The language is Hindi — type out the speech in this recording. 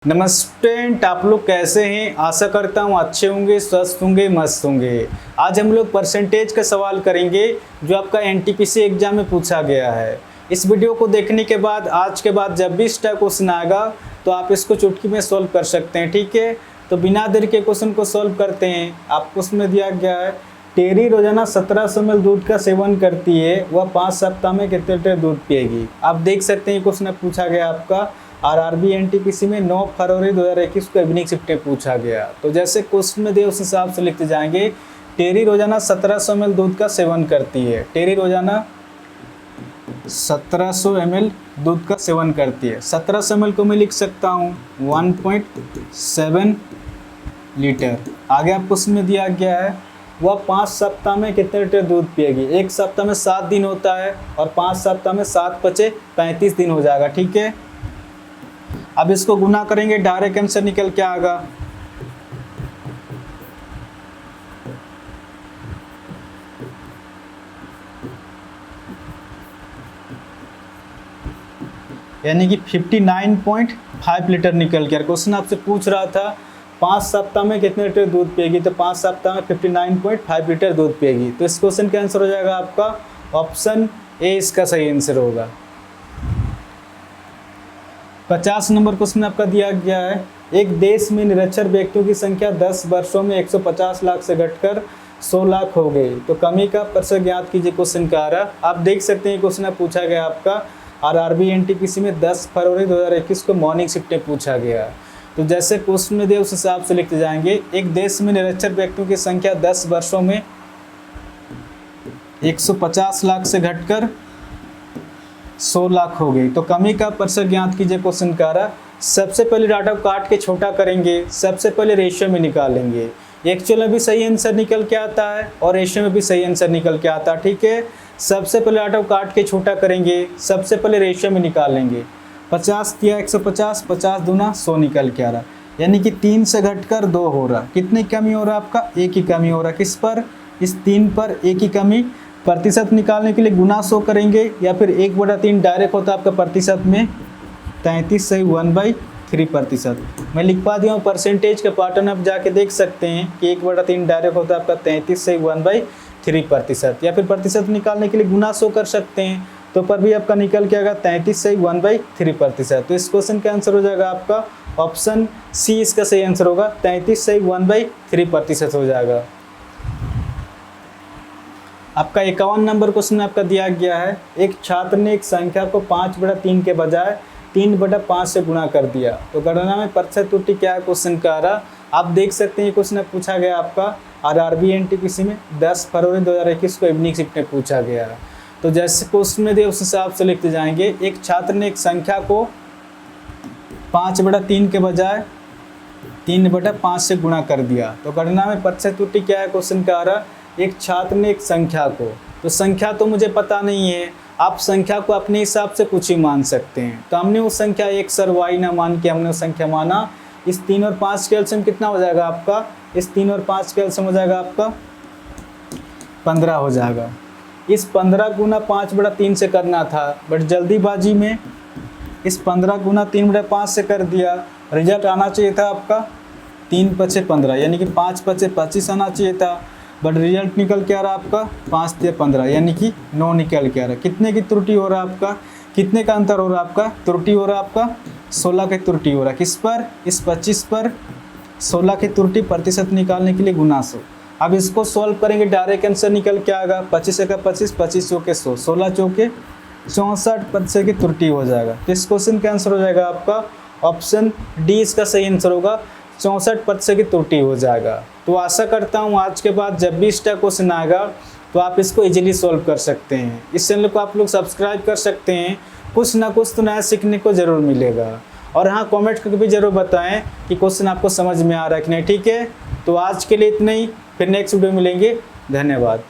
नमस्ते, आप लोग कैसे हैं। आशा करता हूँ अच्छे होंगे, स्वस्थ होंगे, मस्त होंगे। आज हम लोग परसेंटेज का सवाल करेंगे जो आपका एनटीपीसी एग्जाम में पूछा गया है। इस वीडियो को देखने के बाद आज के बाद जब भी इस टाइप क्वेश्चन आएगा तो आप इसको चुटकी में सॉल्व कर सकते हैं, ठीक है। तो बिना देर के क्वेश्चन को सॉल्व करते हैं। आपको उसमें दिया गया है टेरी रोजाना 1700 ml दूध का सेवन करती है, वह 5 सप्ताह में कितने लीटर दूध पिएगी। आप देख सकते हैं क्वेश्चन पूछा गया आपका आरआरबी एनटीपीसी में 9 फरवरी 2021 को इवनिंग शिफ्ट में पूछा गया। तो जैसे क्वेश्चन में दिए उस हिसाब से लिखते जाएंगे। टेरी रोजाना 1700 ml दूध का सेवन करती है। टेरी रोजाना 1700 ml दूध का सेवन करती है। 1700 ml को मैं लिख सकता हूँ 1.7 लीटर। आगे आपको उसमें दिया गया है वह 5 सप्ताह में कितने लीटर दूध पिएगी। एक सप्ताह में 7 दिन होता है और 5 सप्ताह में 7 × 35 दिन हो जाएगा, ठीक है। अब इसको गुना करेंगे, डायरेक्ट आंसर निकल के आएगा। यानी कि 59.5 लीटर निकल गया। क्वेश्चन आपसे पूछ रहा था 5 सप्ताह में कितने लीटर दूध पिएगी, तो 5 सप्ताह में 59.5 लीटर दूध पिएगी। तो इस क्वेश्चन का आंसर हो जाएगा आपका ऑप्शन ए, इसका सही आंसर होगा। 50 नंबर क्वेश्चन आपका दिया गया है एक देश में निरक्षर व्यक्तियों की संख्या 10 वर्षों में 150 लाख से घटकर 100 लाख हो गई, तो कमी का प्रतिशत ज्ञात कीजिए। क्वेश्चन का आ रहा आप देख सकते हैं क्वेश्चन पूछा गया आपका आरआरबी एनटीपीसी में 10 फरवरी 2021 को मॉर्निंग शिफ्ट में पूछा गया। तो जैसे क्वेश्चन में दिए उस हिसाब से लिखते जाएंगे। एक देश में निरक्षर व्यक्तियों की संख्या 10 वर्षों में 150 लाख से घटकर 100 लाख हो गई, तो कमी का प्रतिशत ज्ञात कीजिए। क्वेश्चन का रहा सबसे पहले डाटा को काट के छोटा करेंगे, सबसे पहले रेशियो में निकालेंगे। एक्चुअल में भी सही आंसर निकल के आता है और रेशियो में भी सही आंसर निकल के आता है, ठीक है। सबसे पहले डाटा को काट के छोटा करेंगे, सबसे पहले रेशियो में निकालेंगे। 50 दिया 150, 50 दूना 100 निकल के आ रहा, यानी कि 3 से घटकर 2 हो रहा। कितनी कमी हो रहा आपका, 1 की कमी हो रहा। किस पर, इस 3 पर 1 की कमी। प्रतिशत निकालने के लिए गुना 100 करेंगे या फिर 1/3 डायरेक्ट होता है आपका प्रतिशत में 33 से 1/3%। मैं लिख पा दिया हूँ परसेंटेज का पैटर्न, आप जाके देख सकते हैं कि 1/3 डायरेक्ट होता है आपका 33 से 1/3%। या फिर प्रतिशत निकालने के लिए गुना 100 कर सकते हैं, तो पर भी आपका निकल के आएगा 33 से 1/3%। तो इस क्वेश्चन का आंसर हो जाएगा आपका ऑप्शन सी, इसका सही आंसर होगा 33 से 1/3% हो जाएगा। आपका 51 नंबर क्वेश्चन आपका दिया गया है एक छात्र ने एक संख्या को 5/3 के बजाय 3/5 से गुणा कर दिया, तो गणना में प्रतिशत त्रुटि क्या है। क्वेश्चन का आ रहा आप देख सकते हैं क्वेश्चन पूछा गया आपका आरआरबी एनटीपीसी में 10 फरवरी 2021 को इवनिंग शिफ्ट में पूछा गया है। तो जैसे क्वेश्चन में दिए उस हिसाब से लिखते जाएंगे। एक छात्र ने एक संख्या को 5/3 के बजाय 3/5 से गुणा कर दिया, तो गणना में प्रतिशत त्रुटि क्या है। क्वेश्चन का आ रहा एक छात्र ने एक संख्या को, तो संख्या तो मुझे पता नहीं है, आप संख्या को अपने हिसाब से कुछ ही मान सकते हैं। तो हमने वो संख्या x और y ना मान के हमने वो संख्या माना। इस 3 और 5 के एलसीएम कितना हो जाएगा आपका, इस 3 और 5 के एलसीएम हो जाएगा आपका 15 हो जाएगा। इस 15 गुना 5/3 से करना था, बट जल्दीबाजी में इस 15 गुना 3/5 से कर दिया। रिजल्ट आना चाहिए था आपका 3 × 15, यानी कि 5 × 25 आना चाहिए था, बट रिजल्ट निकल के आ रहा आपका 5 × 15, यानी कि 9 निकल के आ रहा। कितने की त्रुटि हो रहा आपका, कितने का अंतर हो रहा आपका, त्रुटि हो रहा आपका 16 की त्रुटि हो रहा। किस पर, इस 25 पर 16 की त्रुटि। प्रतिशत निकालने के लिए गुना 100। अब इसको सॉल्व करेंगे, डायरेक्ट आंसर निकल के आएगा 25 का 25, 25 चौके 100, 16 चौके 64 प्रतिशत की त्रुटि हो जाएगा। तो इस क्वेश्चन का आंसर हो जाएगा आपका ऑप्शन डी, इसका सही आंसर होगा 64% की त्रुटि हो जाएगा। तो आशा करता हूँ आज के बाद जब भी इस टाइप क्वेश्चन आएगा तो आप इसको इजीली सॉल्व कर सकते हैं। इस चैनल को आप लोग सब्सक्राइब कर सकते हैं, कुछ ना कुछ तो नया सीखने को ज़रूर मिलेगा। और हाँ, कमेंट करके भी ज़रूर बताएं कि क्वेश्चन आपको समझ में आ रहा है कि नहीं, ठीक है। तो आज के लिए इतना ही, फिर नेक्स्ट वीडियो मिलेंगे। धन्यवाद।